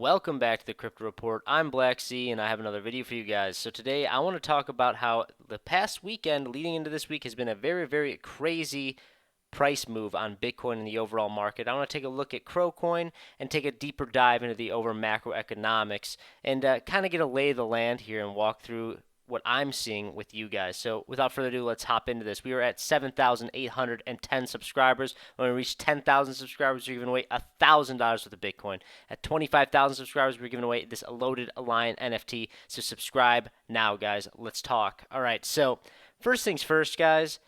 Welcome back to the Crypto Report. I'm Blacksea and I have another video for you guys. So today I want to talk about how the past weekend leading into this week has been a very crazy price move on Bitcoin in the overall market. I want to take a look at CROCOIN and take a deeper dive into the over macroeconomics and kind of get a lay of the land here and walk through what I'm seeing with you guys. So without further ado, let's hop into this. We are at 7,810 subscribers. When we reach 10,000 subscribers, we're giving away $1,000 worth of Bitcoin. At 25,000 subscribers, we're giving away this loaded Lion NFT. So subscribe now, guys. Let's talk. All right, so first things first, guys.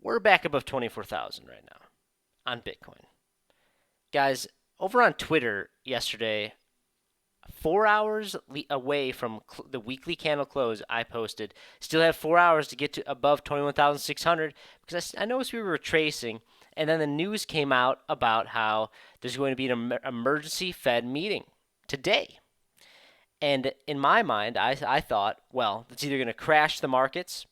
We're back above 24,000 right now on Bitcoin. Guys, over on Twitter yesterday, 4 hours away from the weekly candle close, I posted, still have 4 hours to get to above 21,600 because I noticed we were retracing, and then the news came out about how there's going to be an emergency Fed meeting today. And in my mind, I thought, well, it's either going to crash the markets,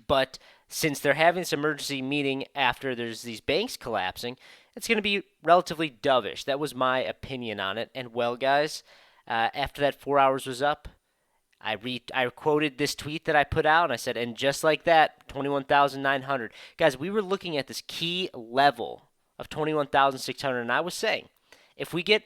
but since they're having this emergency meeting after there's these banks collapsing, it's going to be relatively dovish. That was my opinion on it. And well, guys, after that 4 hours was up, I quoted this tweet that I put out, and I said, and just like that, 21,900. Guys, we were looking at this key level of 21,600, and I was saying, if we get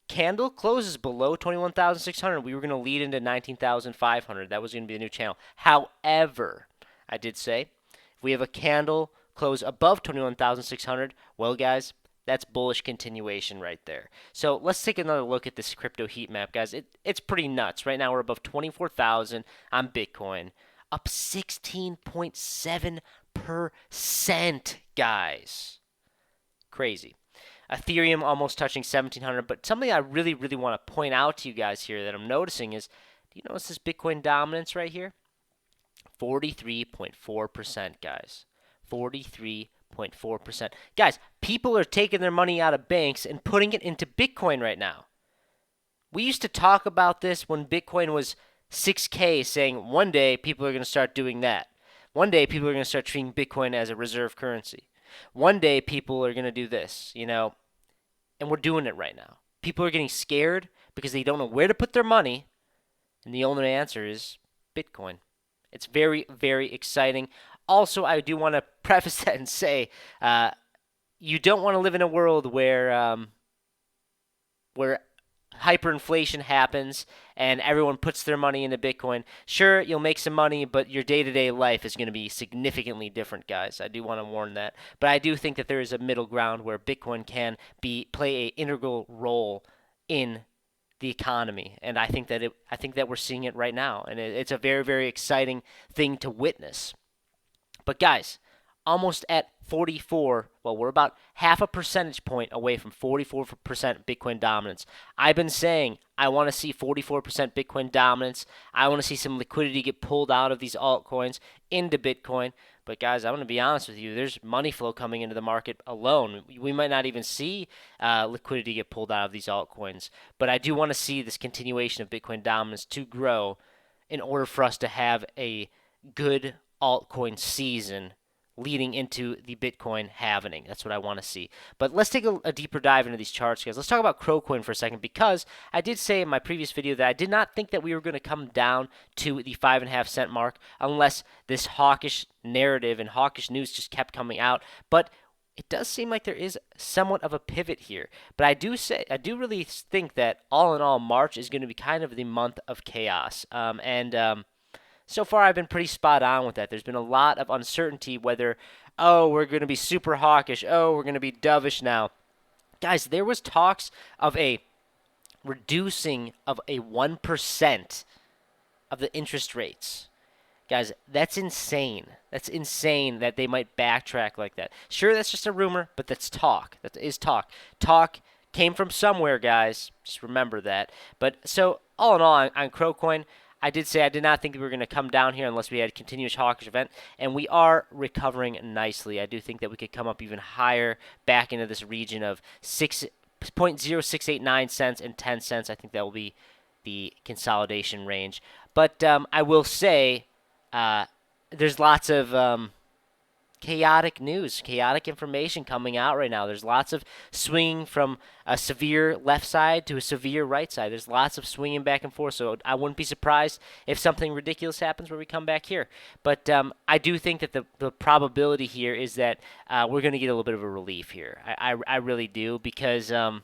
candle closes below 21,600, we were going to lead into 19,500. That was going to be the new channel. However, I did say, if we have a candle close above 21,600, well, guys, that's bullish continuation right there. So let's take another look at this crypto heat map, guys. It's pretty nuts. Right now we're above 24,000 on Bitcoin, up 16.7%, guys. Crazy. Ethereum almost touching 1,700, but something I really want to point out to you guys here that I'm noticing is, do you notice this Bitcoin dominance right here? 43.4%, guys. 43.4%. Guys, people are taking their money out of banks and putting it into Bitcoin right now. We used to talk about this when Bitcoin was 6K, saying one day people are going to start doing that. One day people are going to start treating Bitcoin as a reserve currency. One day people are going to do this, and we're doing it right now. People are getting scared because they don't know where to put their money, and the only answer is Bitcoin. It's very exciting. Also, I do want to preface that and say, you don't want to live in a world where hyperinflation happens and everyone puts their money into Bitcoin. Sure, you'll make some money, but your day-to-day life is going to be significantly different, guys. I do want to warn that. But I do think that there is a middle ground where Bitcoin can play an integral role in the economy, and I think that we're seeing it right now, and it's a very exciting thing to witness. But guys, almost at 44, well, we're about half a percentage point away from 44% Bitcoin dominance. I've been saying I want to see 44% Bitcoin dominance. I want to see some liquidity get pulled out of these altcoins into Bitcoin. But guys, I'm going to be honest with you. There's money flow coming into the market alone. We might not even see liquidity get pulled out of these altcoins. But I do want to see this continuation of Bitcoin dominance to grow in order for us to have a good altcoin season leading into the Bitcoin halvening. That's what I want to see. But let's take a deeper dive into these charts, guys. Let's talk about CROCOIN for a second, because I did say in my previous video that I did not think that we were going to come down to the 5.5 cent mark unless this hawkish narrative and hawkish news just kept coming out. But it does seem like there is somewhat of a pivot here. But I do really think that all in all, March is going to be kind of the month of chaos. So far, I've been pretty spot on with that. There's been a lot of uncertainty whether, we're going to be super hawkish. We're going to be dovish now. Guys, there was talks of a reducing of a 1% of the interest rates. Guys, that's insane. That's insane that they might backtrack like that. Sure, that's just a rumor, but that's talk. That is talk. Talk came from somewhere, guys. Just remember that. But so, all in all, on CROCOIN, I did say I did not think we were going to come down here unless we had a continuous hawkish event, and we are recovering nicely. I do think that we could come up even higher back into this region of 0.0689 cents and 10 cents. I think that will be the consolidation range. But I will say there's lots of chaotic news, chaotic information coming out right now. There's lots of swinging from a severe left side to a severe right side. There's lots of swinging back and forth, so I wouldn't be surprised if something ridiculous happens where we come back here. But I do think that the probability here is that we're going to get a little bit of a relief here. I really do, because the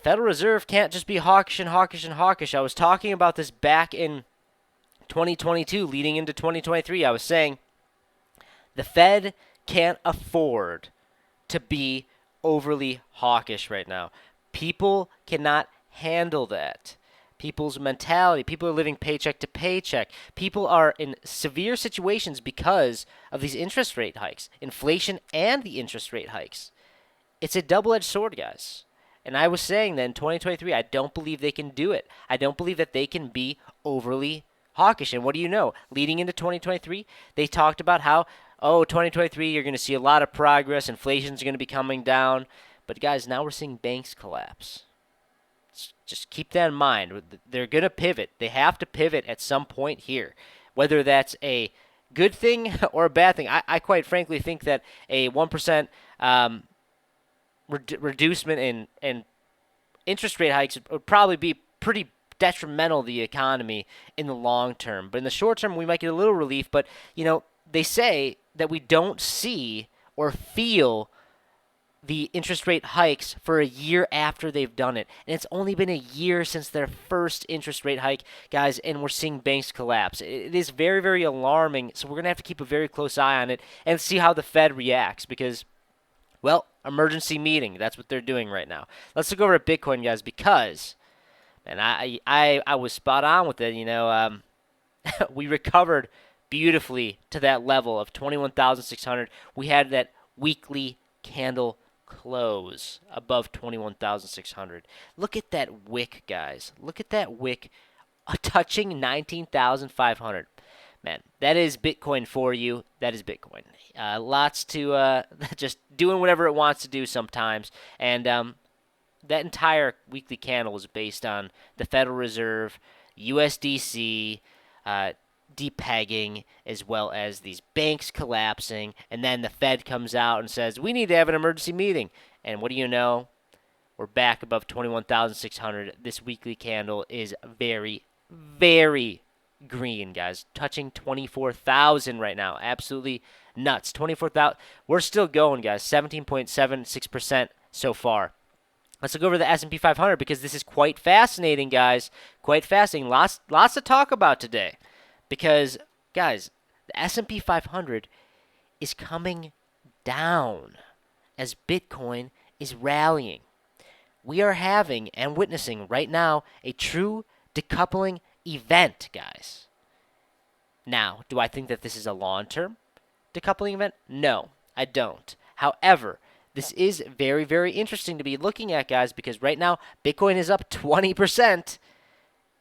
Federal Reserve can't just be hawkish and hawkish and hawkish. I was talking about this back in 2022 leading into 2023. I was saying the Fed can't afford to be overly hawkish right now. People cannot handle that. People's mentality, people are living paycheck to paycheck. People are in severe situations because of these interest rate hikes, inflation and the interest rate hikes. It's a double-edged sword, guys. And I was saying that in 2023, I don't believe they can do it. I don't believe that they can be overly hawkish. And what do you know? Leading into 2023, they talked about how, 2023, you're going to see a lot of progress. Inflation's going to be coming down. But guys, now we're seeing banks collapse. Just keep that in mind. They're going to pivot. They have to pivot at some point here. Whether that's a good thing or a bad thing. I quite frankly think that a 1% reducement in interest rate hikes would probably be pretty detrimental to the economy in the long term. But in the short term, we might get a little relief. But, they say that we don't see or feel the interest rate hikes for a year after they've done it. And it's only been a year since their first interest rate hike, guys, and we're seeing banks collapse. It is very, very alarming. So we're going to have to keep a very close eye on it and see how the Fed reacts, because, well, emergency meeting. That's what they're doing right now. Let's look over at Bitcoin, guys, because, and I was spot on with it. We recovered beautifully to that level of 21,600. We had that weekly candle close above 21,600. Look at that wick, guys. Look at that wick touching 19,500. Man, that is Bitcoin for you. That is Bitcoin. Lots to just doing whatever it wants to do sometimes. And that entire weekly candle was based on the Federal Reserve, USDC, depegging, as well as these banks collapsing, and then the Fed comes out and says, we need to have an emergency meeting. And what do you know? We're back above 21,600. This weekly candle is very, very green, guys. Touching 24,000 right now. Absolutely nuts. 24,000. We're still going, guys. 17.76% so far. Let's look over the S&P 500, because this is quite fascinating, guys. Quite fascinating. Lots to talk about today. Because, guys, the S&P 500 is coming down as Bitcoin is rallying. We are having and witnessing right now a true decoupling event, guys. Now, do I think that this is a long-term decoupling event? No, I don't. However, this is very, very interesting to be looking at, guys, because right now Bitcoin is up 20%.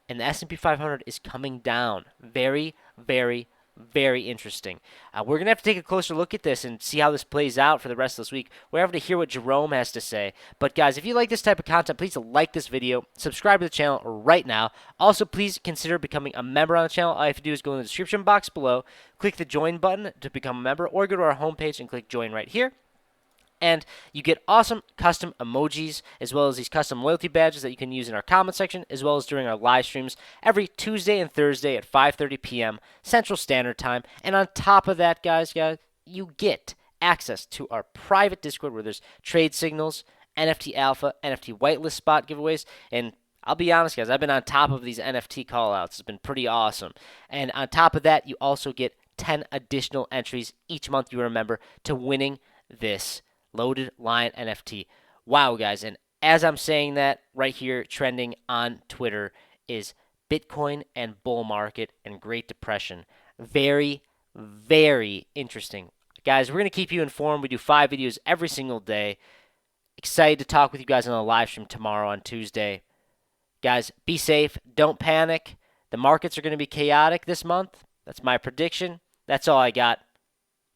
And the S&P 500 is coming down. Very, very, very interesting. We're going to have to take a closer look at this and see how this plays out for the rest of this week. We're having to hear what Jerome has to say. But, guys, if you like this type of content, please like this video. Subscribe to the channel right now. Also, please consider becoming a member on the channel. All you have to do is go in the description box below, click the join button to become a member, or go to our homepage and click join right here. And you get awesome custom emojis, as well as these custom loyalty badges that you can use in our comment section, as well as during our live streams every Tuesday and Thursday at 5:30 p.m. Central Standard Time. And on top of that, guys, you get access to our private Discord where there's trade signals, NFT alpha, NFT whitelist spot giveaways, and I'll be honest, guys, I've been on top of these NFT callouts. It's been pretty awesome. And on top of that, you also get 10 additional entries each month, you remember, to winning this Loaded Lion NFT. Wow, guys. And as I'm saying that, right here, trending on Twitter is Bitcoin and bull market and Great Depression. Very, very interesting. Guys, we're going to keep you informed. We do 5 videos every single day. Excited to talk with you guys on the live stream tomorrow on Tuesday. Guys, be safe. Don't panic. The markets are going to be chaotic this month. That's my prediction. That's all I got.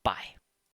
Bye.